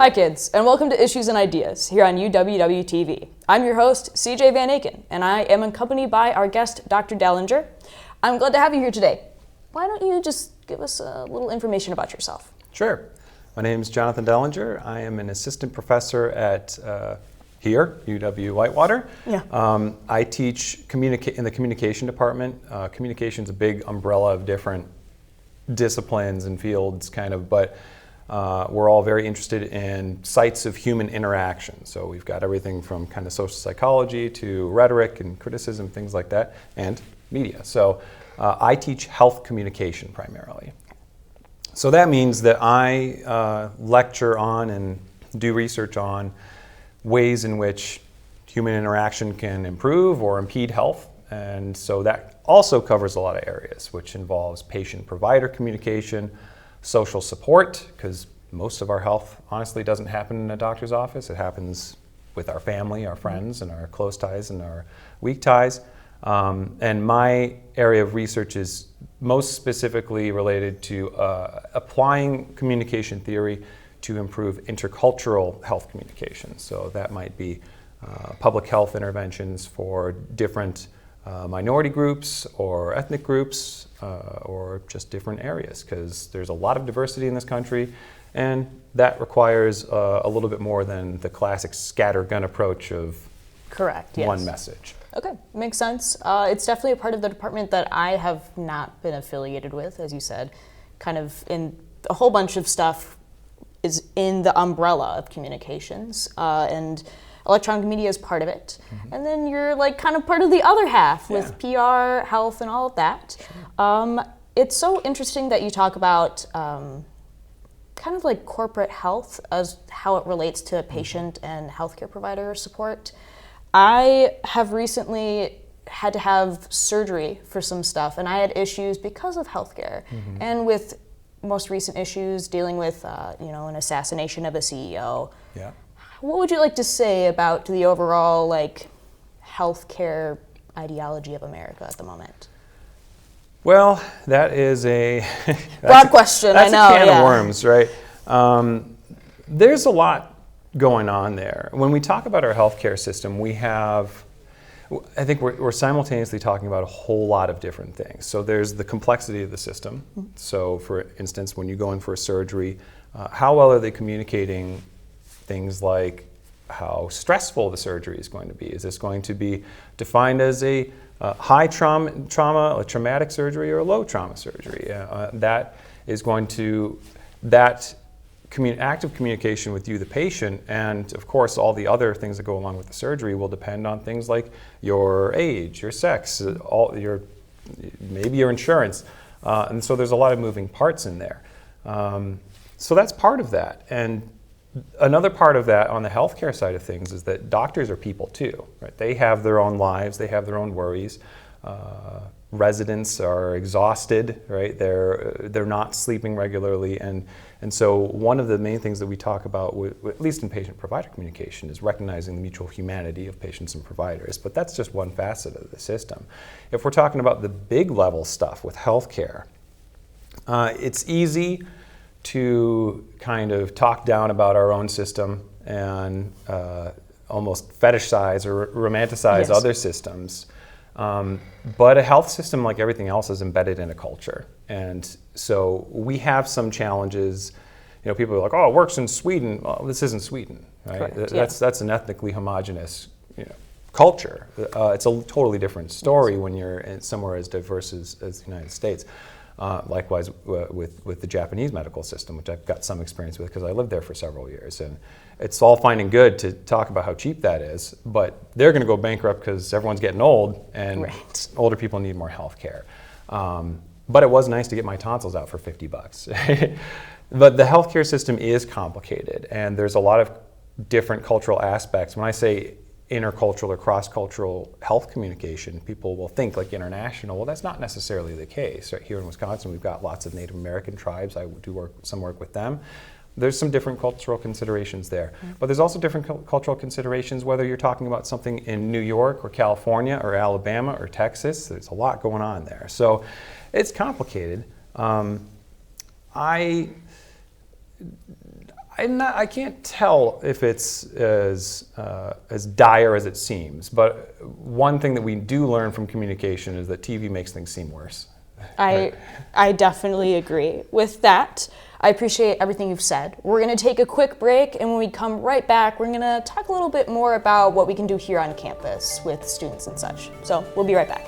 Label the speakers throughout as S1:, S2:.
S1: Hi kids, and welcome to Issues and Ideas here on UWW-TV. I'm your host, CJ Van Aken, and I am accompanied by our guest, Dr. Dellinger. I'm glad to have you here today. Why don't you just give us a little information about yourself?
S2: Sure. My name is Jonathan Dellinger. I am an assistant professor at here, UW-Whitewater.
S1: Yeah.
S2: I teach in the communication department. Communication is a big umbrella of different disciplines and fields, but we're all very interested in sites of human interaction. So we've got everything from kind of social psychology to rhetoric and criticism, things like that, and media. So I teach health communication primarily. So that means that I lecture on and do research on ways in which human interaction can improve or impede health. And so that also covers a lot of areas, which involves patient-provider communication, social support, because most of our health honestly doesn't happen in a doctor's office. It happens with our family, our friends, and our close ties and our weak ties. And my area of research is most specifically related to applying communication theory to improve intercultural health communication. So that might be public health interventions for different minority groups or ethnic groups or just different areas, because there's a lot of diversity in this country, and that requires a little bit more than the classic scattergun approach of
S1: Correct, yes.
S2: One message.
S1: Okay, makes sense. It's definitely a part of the department that I have not been affiliated with, as you said. Kind of in a whole bunch of stuff is in the umbrella of communications, and electronic media is part of it. Mm-hmm. And then you're like kind of part of the other half with PR, health, and all of that. Sure. It's so interesting that you talk about kind of like corporate health as how it relates to patient and healthcare provider support. I have recently had to have surgery for some stuff, and I had issues because of healthcare. Mm-hmm. And with most recent issues dealing with, an assassination of a CEO.
S2: Yeah.
S1: What would you like to say about the overall, healthcare ideology of America at the moment?
S2: Well, that is a
S1: broad question. I know.
S2: That's a can of worms, right? There's a lot going on there. When we talk about our healthcare system, I think we're simultaneously talking about a whole lot of different things. So there's the complexity of the system. Mm-hmm. So for instance, when you go in for a surgery, how well are they communicating things like how stressful the surgery is going to be? Is this going to be defined as a high trauma, a traumatic surgery, or a low trauma surgery? That is going to, active communication with you, the patient, and of course all the other things that go along with the surgery will depend on things like your age, your sex, maybe your insurance. And so there's a lot of moving parts in there. So that's part of that. And another part of that on the healthcare side of things is that doctors are people too, right? They have their own lives, they have their own worries. Residents are exhausted, right? They're not sleeping regularly, and so one of the main things that we talk about, at least in patient-provider communication, is recognizing the mutual humanity of patients and providers. But that's just one facet of the system. If we're talking about the big level stuff with healthcare, it's easy to kind of talk down about our own system and almost fetishize or romanticize other systems. But a health system, like everything else, is embedded in a culture. And so we have some challenges. People are like, oh, it works in Sweden. Well, this isn't Sweden, right? Correct, that's an ethnically homogenous culture. It's a totally different story when you're somewhere as diverse as the United States. Likewise with the Japanese medical system, which I've got some experience with because I lived there for several years. And it's all fine and good to talk about how cheap that is, but they're going to go bankrupt because everyone's getting old, and older people need more health care. But it was nice to get my tonsils out for $50. But the healthcare system is complicated, and there's a lot of different cultural aspects. When I say intercultural or cross-cultural health communication, people will think like international. Well, that's not necessarily the case. Right here in Wisconsin, we've got lots of Native American tribes. I do some work with them. There's some different cultural considerations there. Mm-hmm. But there's also different cultural considerations whether you're talking about something in New York or California or Alabama or Texas. There's a lot going on there. So it's complicated. I I can't tell if it's as dire as it seems, but one thing that we do learn from communication is that TV makes things seem worse.
S1: I definitely agree with that. I appreciate everything you've said. We're going to take a quick break, and when we come right back, we're going to talk a little bit more about what we can do here on campus with students and such. So we'll be right back.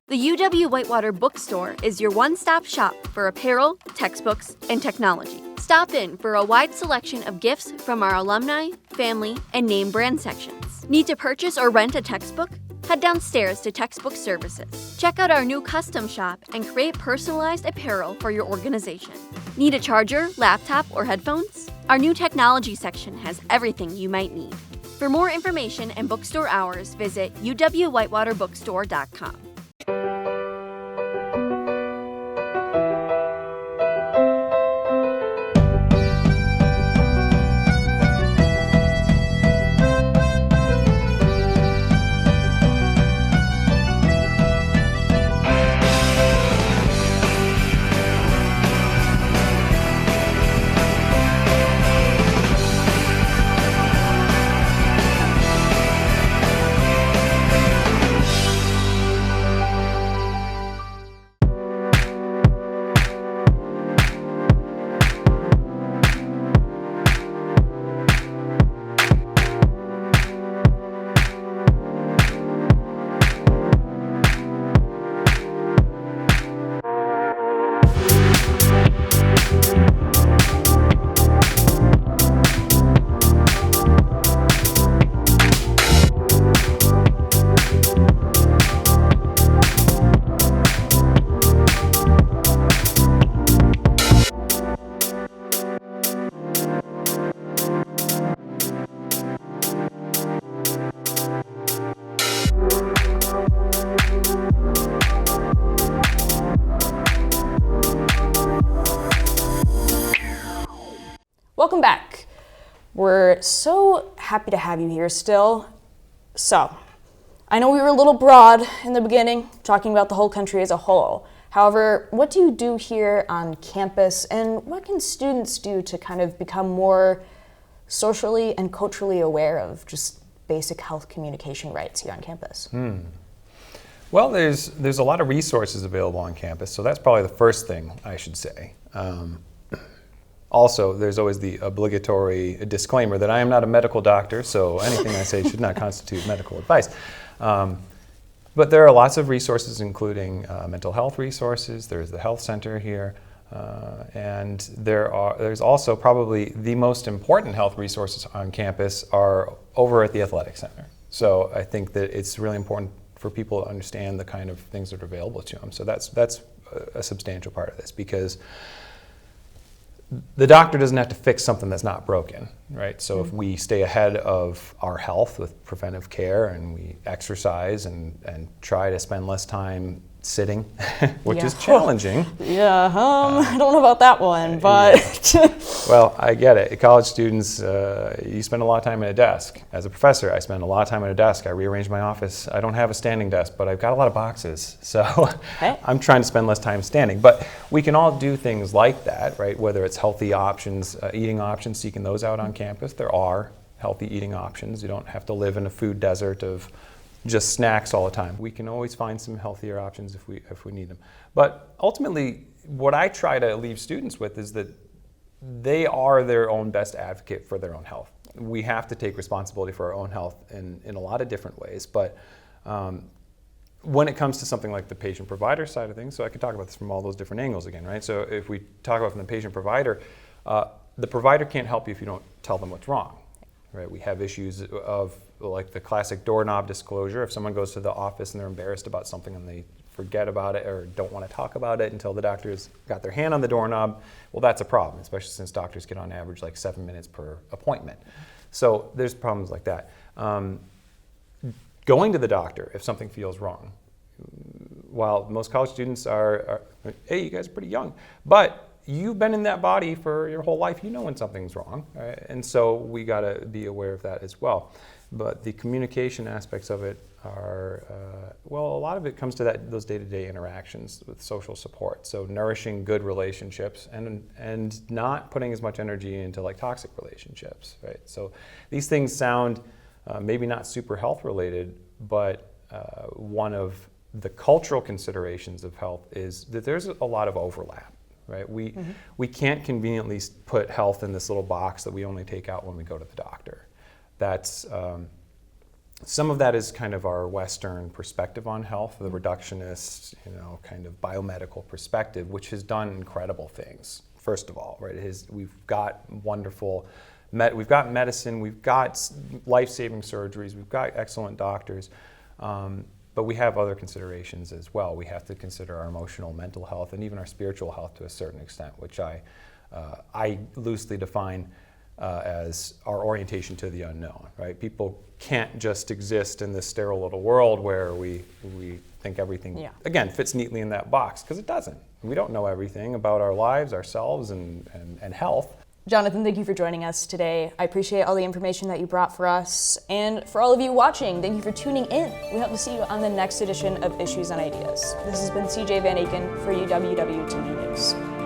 S3: The UW Whitewater Bookstore is your one-stop shop for apparel, textbooks, and technology. Stop in for a wide selection of gifts from our alumni, family, and name brand sections. Need to purchase or rent a textbook? Head downstairs to Textbook Services. Check out our new custom shop and create personalized apparel for your organization. Need a charger, laptop, or headphones? Our new technology section has everything you might need. For more information and bookstore hours, visit uwwhitewaterbookstore.com.
S1: Welcome back. We're so happy to have you here still. So, I know we were a little broad in the beginning, talking about the whole country as a whole. However, what do you do here on campus, and what can students do to kind of become more socially and culturally aware of just basic health communication rights here on campus?
S2: Well, there's a lot of resources available on campus, so that's probably the first thing I should say. Also, there's always the obligatory disclaimer that I am not a medical doctor, so anything I say should not constitute medical advice. But there are lots of resources, including mental health resources. There's the health center here, and there's also probably the most important health resources on campus are over at the athletic center. So I think that it's really important for people to understand the kind of things that are available to them. So that's a substantial part of this, because the doctor doesn't have to fix something that's not broken, right? So if we stay ahead of our health with preventive care and we exercise and try to spend less time sitting, which is challenging.
S1: I don't know about that one, but...
S2: Well, I get it. College students, you spend a lot of time at a desk. As a professor, I spend a lot of time at a desk. I rearrange my office. I don't have a standing desk, but I've got a lot of boxes. So I'm trying to spend less time standing. But we can all do things like that, right? Whether it's healthy options, eating options, seeking those out on campus. There are healthy eating options. You don't have to live in a food desert of just snacks all the time. We can always find some healthier options if we need them. But ultimately, what I try to leave students with is that they are their own best advocate for their own health. We have to take responsibility for our own health in a lot of different ways, but when it comes to something like the patient-provider side of things, so I could talk about this from all those different angles again, right? So if we talk about from the patient-provider, the provider can't help you if you don't tell them what's wrong, right? We have issues of like the classic doorknob disclosure. If someone goes to the office and they're embarrassed about something and they forget about it or don't want to talk about it until the doctor's got their hand on the doorknob, well, that's a problem, especially since doctors get on average like 7 minutes per appointment. So there's problems like that. Going to the doctor if something feels wrong. While most college students are, hey, you guys are pretty young, but you've been in that body for your whole life. You know when something's wrong, right? And so we got to be aware of that as well. But the communication aspects of it are, well, a lot of it comes to those day-to-day interactions with social support. So nourishing good relationships and not putting as much energy into like toxic relationships, right? So these things sound maybe not super health related, but one of the cultural considerations of health is that there's a lot of overlap, right? We can't conveniently put health in this little box that we only take out when we go to the doctor. That's some of that is kind of our Western perspective on health, the reductionist, kind of biomedical perspective, which has done incredible things. First of all, right? We've got wonderful, we've got medicine, we've got life-saving surgeries, we've got excellent doctors, but we have other considerations as well. We have to consider our emotional, mental health, and even our spiritual health to a certain extent, which I loosely define as our orientation to the unknown, right? People can't just exist in this sterile little world where we think everything, again, fits neatly in that box, because it doesn't. We don't know everything about our lives, ourselves, and health.
S1: Jonathan, thank you for joining us today. I appreciate all the information that you brought for us. And for all of you watching, thank you for tuning in. We hope to see you on the next edition of Issues and Ideas. This has been CJ Van Aken for UWW TV News.